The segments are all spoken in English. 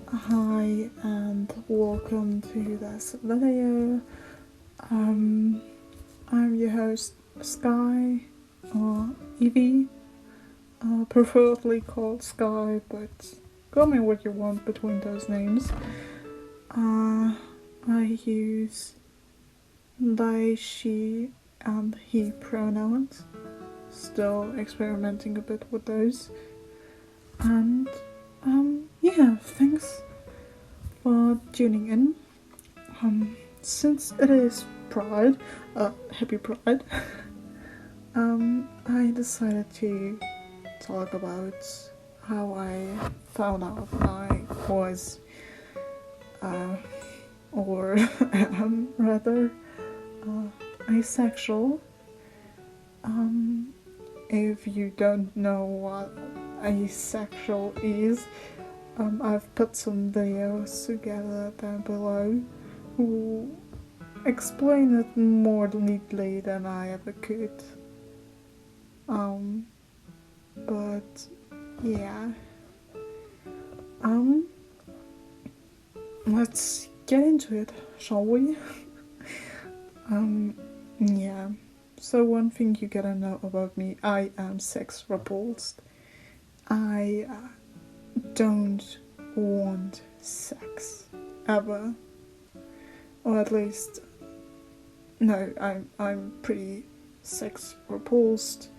Hi and welcome to this video. I'm your host Sky or Evie, preferably called Sky, but call me what you want between those names. I use they, she, and he pronouns. Still experimenting a bit with those. And thanks for tuning in. Since it is Pride, happy Pride, I decided to talk about how I found out I was, or am rather, asexual. If you don't know what asexual is, I've put some videos together down below who explain it more neatly than I ever could. But yeah. Let's get into it, shall we? Yeah. So one thing you gotta know about me, I am sex repulsed. I don't want sex ever, or at least no. I'm pretty sex repulsed.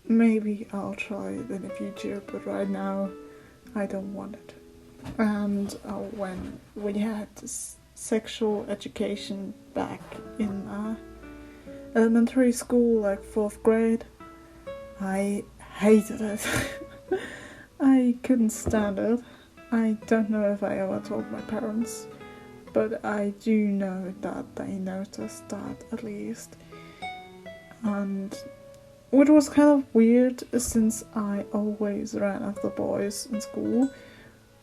Maybe I'll try it in the future, but right now I don't want it. And when we had this sexual education back in elementary school, like 4th grade, I hated it. I couldn't stand it. I don't know if I ever told my parents, but I do know that they noticed that at least. And which was kind of weird since I always ran after boys in school,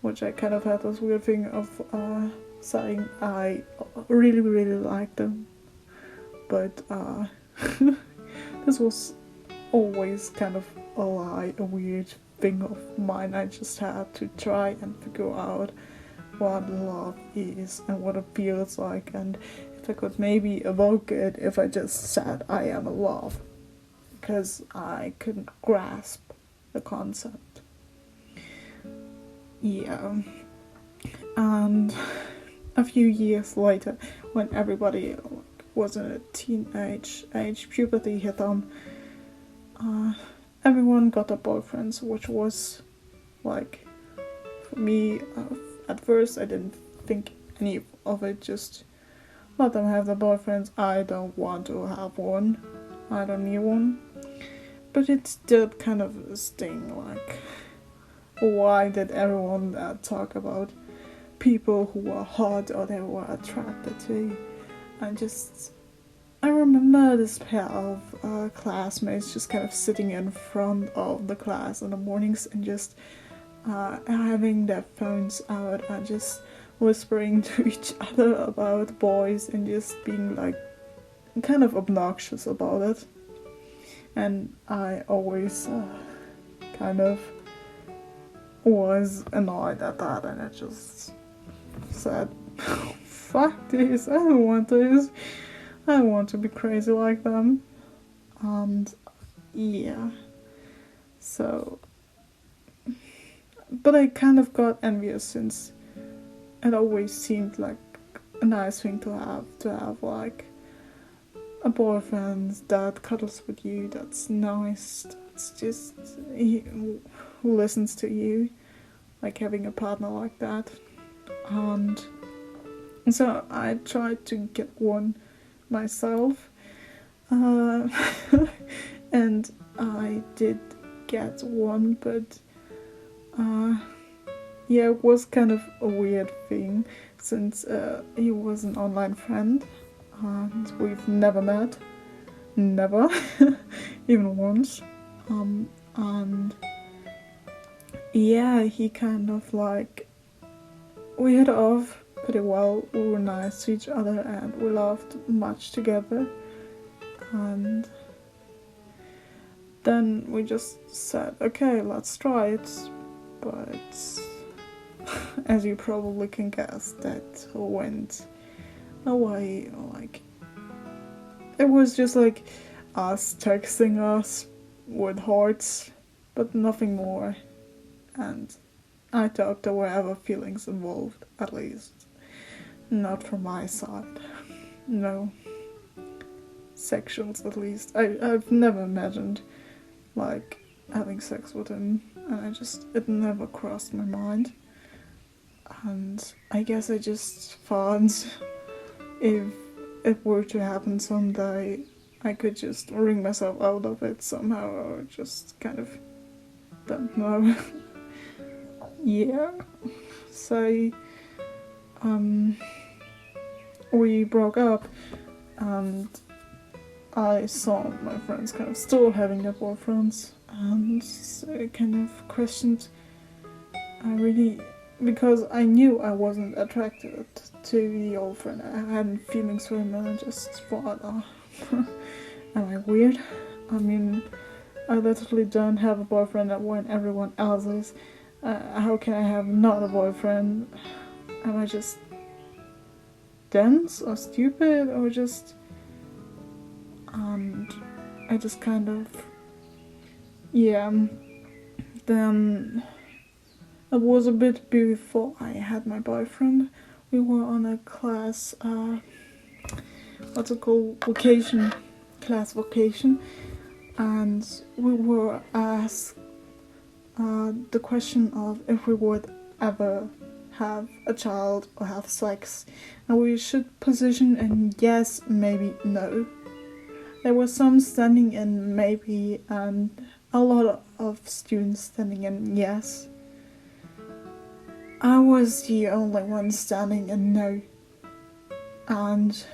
which I kind of had this weird thing of saying I really, really liked them. But this was always kind of a lie, a weird thing of mine. I just had to try and figure out what love is and what it feels like, and if I could maybe evoke it if I just said I am in love, because I couldn't grasp the concept. Yeah. And a few years later, when everybody was in a teenage age, puberty hit them, everyone got their boyfriends, which was like, for me, at first I didn't think any of it, just let them have their boyfriends. I don't want to have one, I don't need one. But it did kind of sting, like, why did everyone talk about people who were hot or they were attracted to? I remember this pair of classmates just kind of sitting in front of the class in the mornings and just having their phones out and just whispering to each other about boys and just being like kind of obnoxious about it. And I always kind of was annoyed at that, and I just said, fuck this, I don't want this. I don't want to be crazy like them. And yeah. So, but I kind of got envious since it always seemed like a nice thing to have like a boyfriend that cuddles with you, that's nice, that's just who listens to you, like having a partner like that. And so I tried to get one myself, and I did get one, but it was kind of a weird thing since he was an online friend and we've never met, never, even once, and yeah, he kind of like, we hit off pretty well, we were nice to each other and we laughed much together, and then we just said, okay, let's try it, but as you probably can guess, that went away. Like, it was just like us texting us with hearts, but nothing more. And I thought there were ever feelings involved, at least. Not from my side. No. Sexuals, at least. I've never imagined, like, having sex with him. And it never crossed my mind. And I guess I just thought if it were to happen someday, I could just wring myself out of it somehow, or just kind of, don't know. Yeah. So, we broke up, and I saw my friends kind of still having their boyfriends, and I kind of questioned, because I knew I wasn't attracted to the old friend. I hadn't feelings for him, and I just thought, am I weird? I mean, I literally don't have a boyfriend when everyone else is. How can I have not a boyfriend? Am I just dense or stupid, or just... And I just kind of... Yeah. Then it was a bit before I had my boyfriend. We were on a class, what's it called? Vocation. Class vocation. And we were asked the question of if we would ever have a child or have sex. And we should position in yes, maybe, no. There were some standing in maybe, and a lot of students standing in yes. I was the only one standing in no. And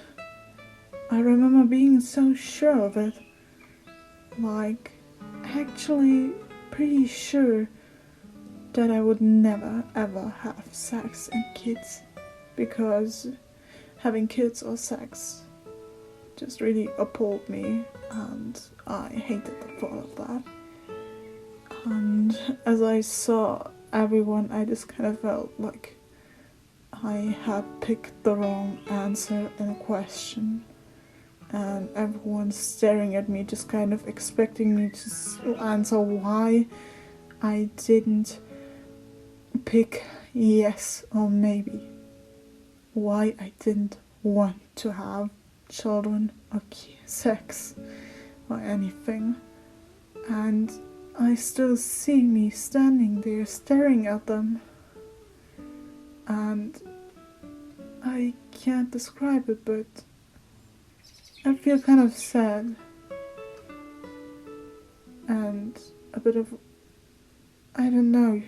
I remember being so sure of it. Like, actually pretty sure that I would never ever have sex and kids, because having kids or sex just really appalled me, and I hated the thought of that. And as I saw everyone, I just kind of felt like I had picked the wrong answer in a question. And everyone's staring at me, just kind of expecting me to answer why I didn't pick yes or maybe. Why I didn't want to have children or sex or anything. And I still see me standing there staring at them. And I can't describe it, but I feel kind of sad and a bit of, I don't know,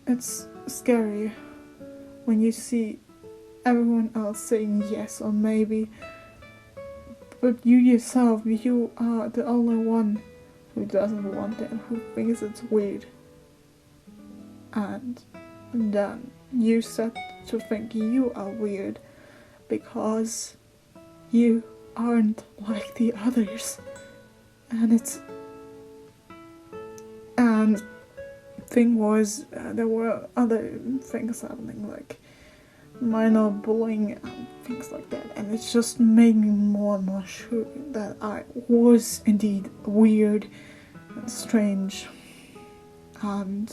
it's scary when you see everyone else saying yes or maybe, but you yourself, you are the only one who doesn't want it, who thinks it's weird. And then you start to think you are weird because you aren't like the others. And thing was, there were other things happening, like minor bullying and things like that, and it just made me more and more sure that I was indeed weird and strange. And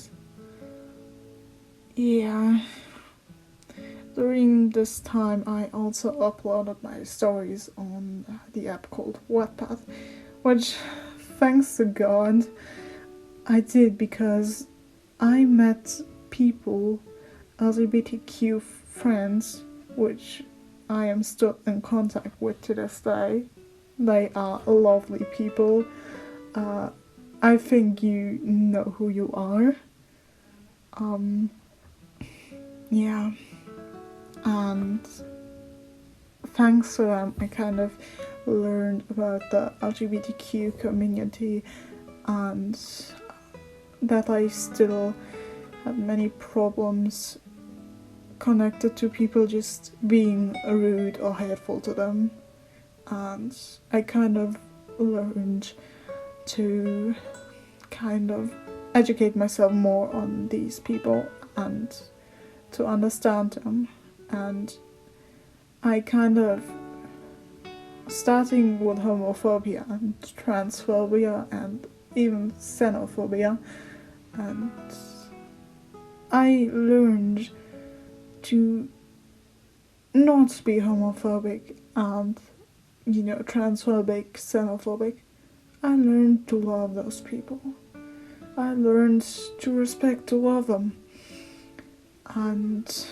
yeah, during this time I also uploaded my stories on the app called Wattpad, which, thanks to God, I did, because I met people, LGBTQ friends, which I am still in contact with to this day. They are lovely people. I think you know who you are. Yeah. And thanks to them, I kind of learned about the LGBTQ community, and that I still have many problems connected to people just being rude or hateful to them. And I kind of learned to kind of educate myself more on these people and to understand them. And I kind of, starting with homophobia and transphobia and even xenophobia, and I learned to not be homophobic and, transphobic, xenophobic. I learned to love those people. I learned to respect, to love them. And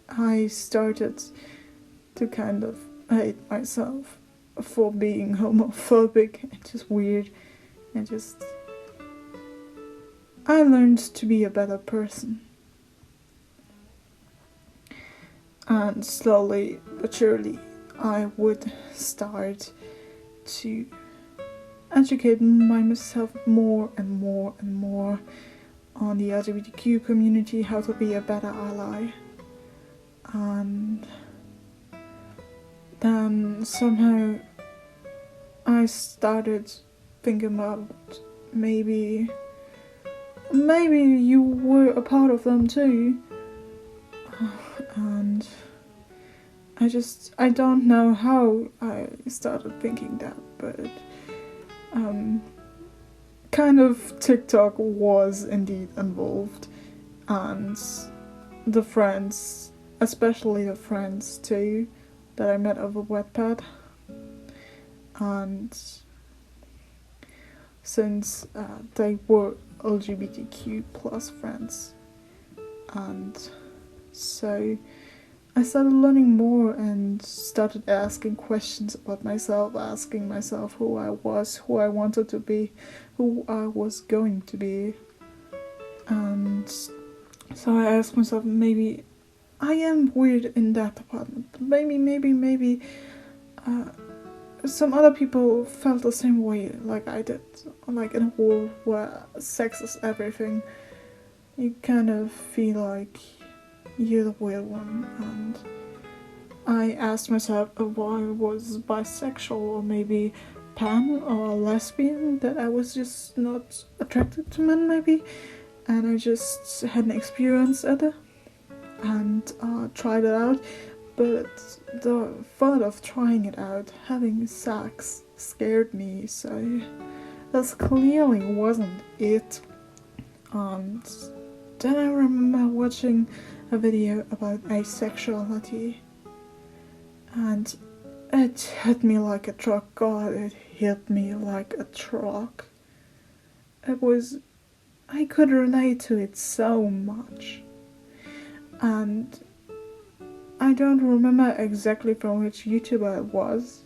I started to kind of hate myself for being homophobic. It's just weird. I learned to be a better person. And slowly but surely I would start to educate myself more and more and more on the LGBTQ community, how to be a better ally. And then somehow I started thinking about maybe you were a part of them too. And I don't know how I started thinking that, but kind of TikTok was indeed involved, and the friends, especially the friends too, that I met over Wattpad. And since they were LGBTQ plus friends, and so I started learning more and started asking questions about myself, asking myself who I was, who I wanted to be, who I was going to be. And so I asked myself, maybe I am weird in that department, but maybe some other people felt the same way like I did. Like in a world where sex is everything, you kind of feel like you're the weird one. And I asked myself if I was bisexual or maybe pan or lesbian, that I was just not attracted to men maybe, and I just hadn't experienced it and tried it out. But the thought of trying it out, having sex, scared me, so that clearly wasn't it. And then I remember watching a video about asexuality, and it hit me like a truck. God, it hit me like a truck. I could relate to it so much. And I don't remember exactly from which YouTuber it was,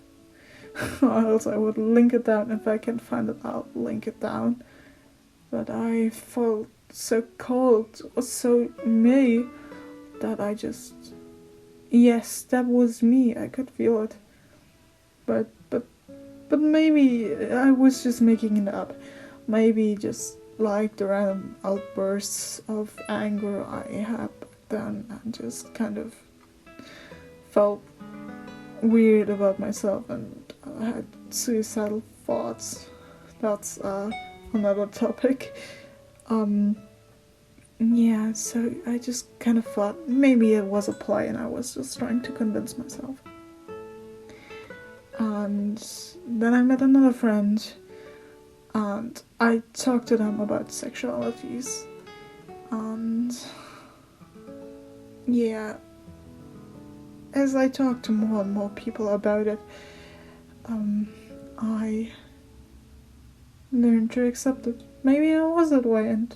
or else I would link it down. If I can find it, I'll link it down. But I felt so cold, so me, that I just, yes, that was me. I could feel it. But maybe I was just making it up. Maybe just like the random outbursts of anger I had back then, and just kind of felt weird about myself, and I had suicidal thoughts. That's another topic. Yeah, so I just kind of thought maybe it was a play and I was just trying to convince myself. And then I met another friend, and I talked to them about sexualities. And yeah, as I talked to more and more people about it, I learned to accept it. Maybe it was that way, and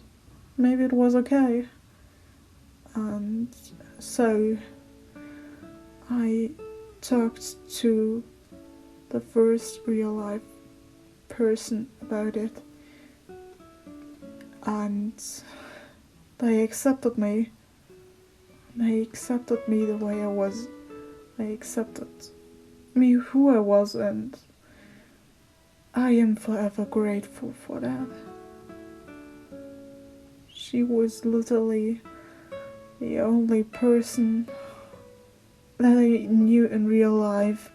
maybe it was okay. And so I talked to the first real life person about it, and they accepted me. They accepted me the way I was. They accepted me who I was, and I am forever grateful for that. She was literally the only person that I knew in real life,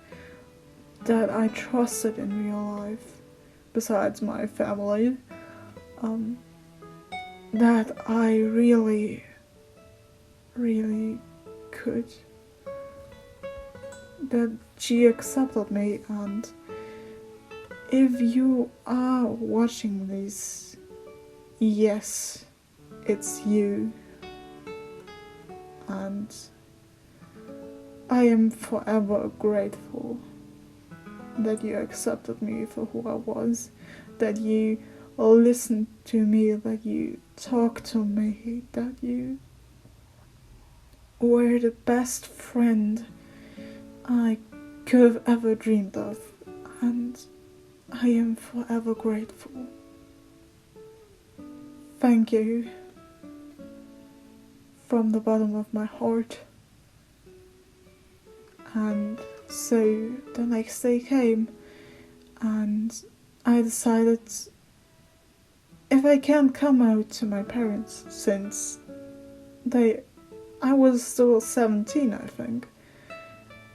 that I trusted in real life, besides my family. that I really, really could. That she accepted me, and if you are watching this, yes, it's you. And I am forever grateful that you accepted me for who I was, that you listened to me, that you talked to me, that you were the best friend I could have ever dreamed of, and I am forever grateful. Thank you from the bottom of my heart. And so the next day came, and I decided if I can't come out to my parents, since I was still 17, I think,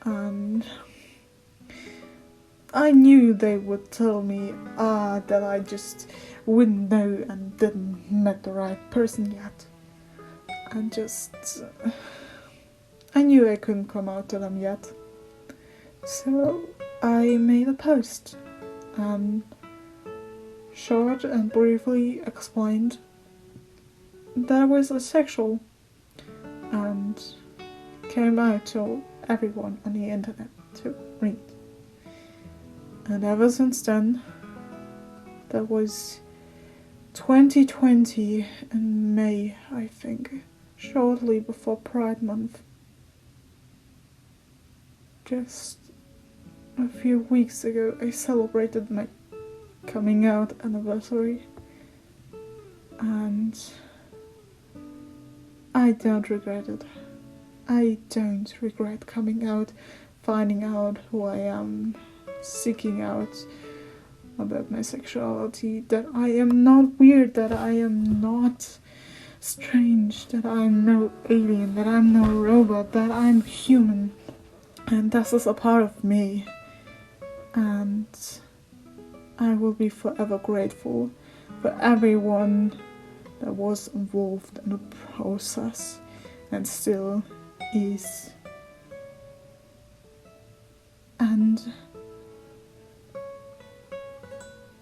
and I knew they would tell me that I just wouldn't know and didn't met the right person yet. And I knew I couldn't come out to them yet. So I made a post and short and briefly explained that I was asexual and came out to everyone on the internet to read. And ever since then, that was 2020 in May, I think, shortly before Pride Month. Just a few weeks ago, I celebrated my coming out anniversary, and I don't regret it. I don't regret coming out, finding out who I am, seeking out about my sexuality, that I am not weird, that I am not strange, that I'm no alien, that I'm no robot, that I'm human, and this is a part of me, and I will be forever grateful for everyone that was involved in the process and still is. And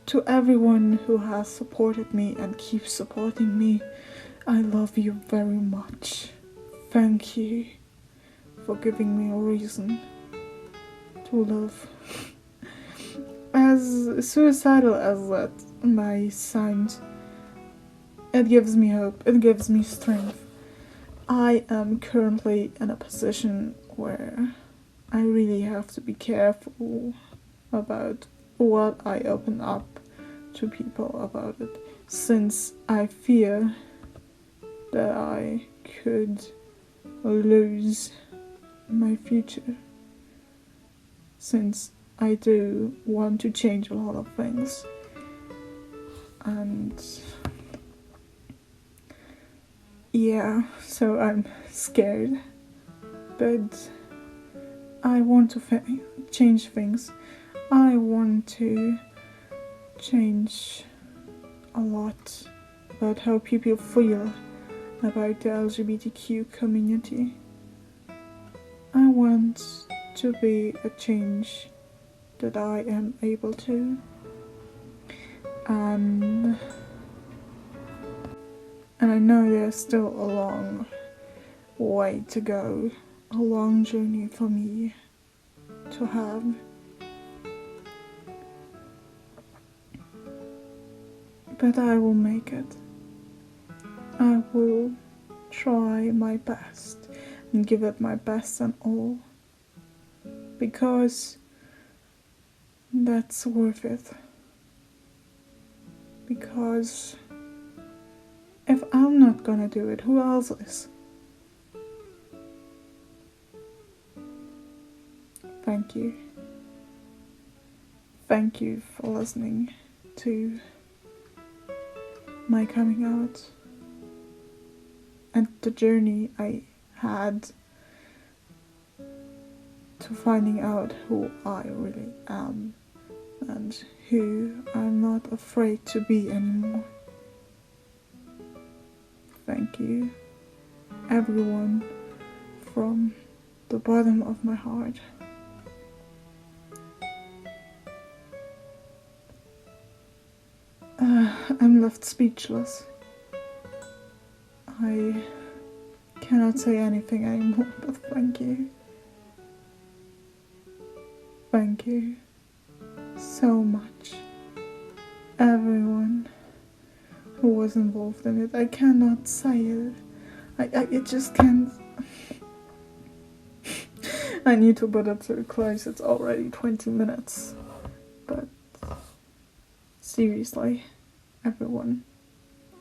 to everyone who has supported me and keeps supporting me, I love you very much. Thank you for giving me a reason to love. As suicidal as that may sound, it gives me hope, it gives me strength. I am currently in a position where I really have to be careful about what I open up to people about it, since I fear that I could lose my future, since I do want to change a lot of things, and yeah, so I'm scared, but I want to change things. I want to change a lot about how people feel about the LGBTQ community. I want to be a change that I am able to, and I know there's still a long way to go, a long journey for me to have. But I will make it. I will try my best and give it my best and all, because that's worth it. Because if I'm not gonna do it, who else is? Thank you. Thank you for listening to my coming out and the journey I had to finding out who I really am and who I'm not afraid to be anymore. thank you, everyone, from the bottom of my heart. I'm left speechless. I cannot say anything anymore, but thank you. Thank you so much, everyone who was involved in it. I cannot say it. I just can't. I need to put it to a close. It's already 20 minutes. But seriously, everyone,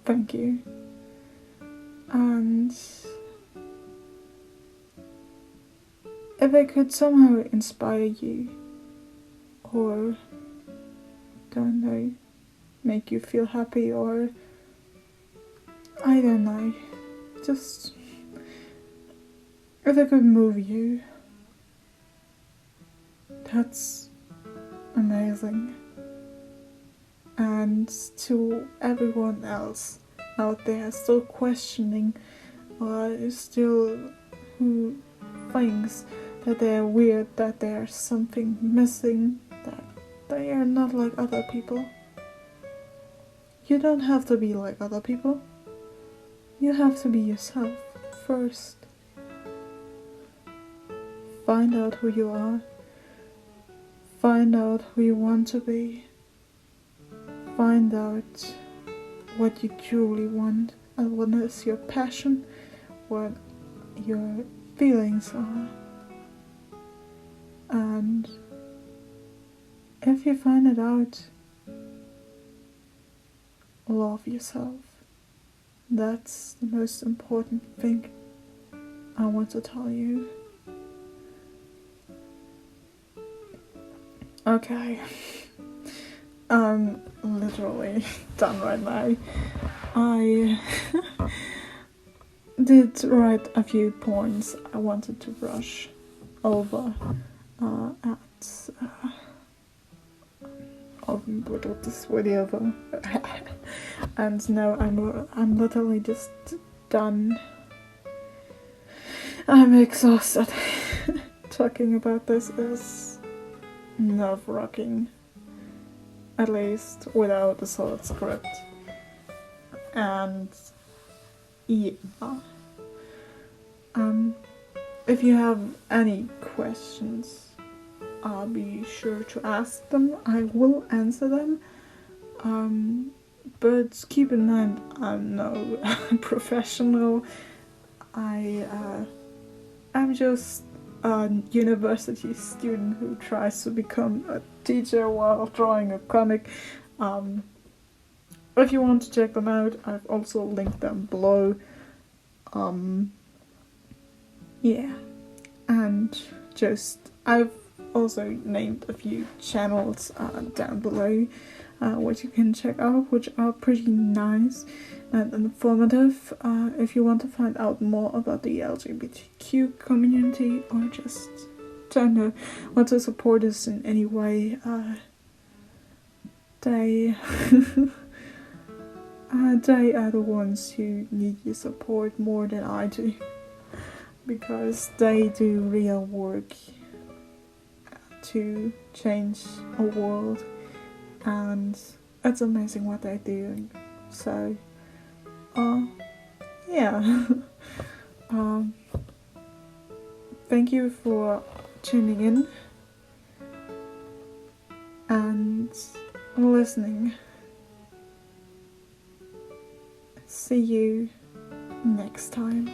thank you. And if I could somehow inspire you, or, don't know, make you feel happy, or, I don't know, just, if I could move you, that's amazing. And to everyone else out there still questioning, or still who thinks that they're weird, that there's something missing, that they are not like other people. You don't have to be like other people. You have to be yourself first. Find out who you are. Find out who you want to be. Find out what you truly want and what is your passion, what your feelings are. And if you find it out, love yourself. That's the most important thing I want to tell you. Okay. I'm literally done right now. I did write a few points I wanted to brush over with this video, and now I'm literally just done. I'm exhausted. Talking about this is nerve-wracking, at least without a solid script. And yeah, if you have any questions, be sure to ask them. I will answer them. But keep in mind, I'm no professional. I'm just a university student who tries to become a teacher while drawing a comic. If you want to check them out, I've also linked them below. Yeah, and I've also named a few channels down below which you can check out, which are pretty nice and informative if you want to find out more about the LGBTQ community, or just don't know, want to support us in any way. They are the ones who need your support more than I do, because they do real work to change a world, and it's amazing what they're doing. So, yeah. Thank you for tuning in and listening. See you next time.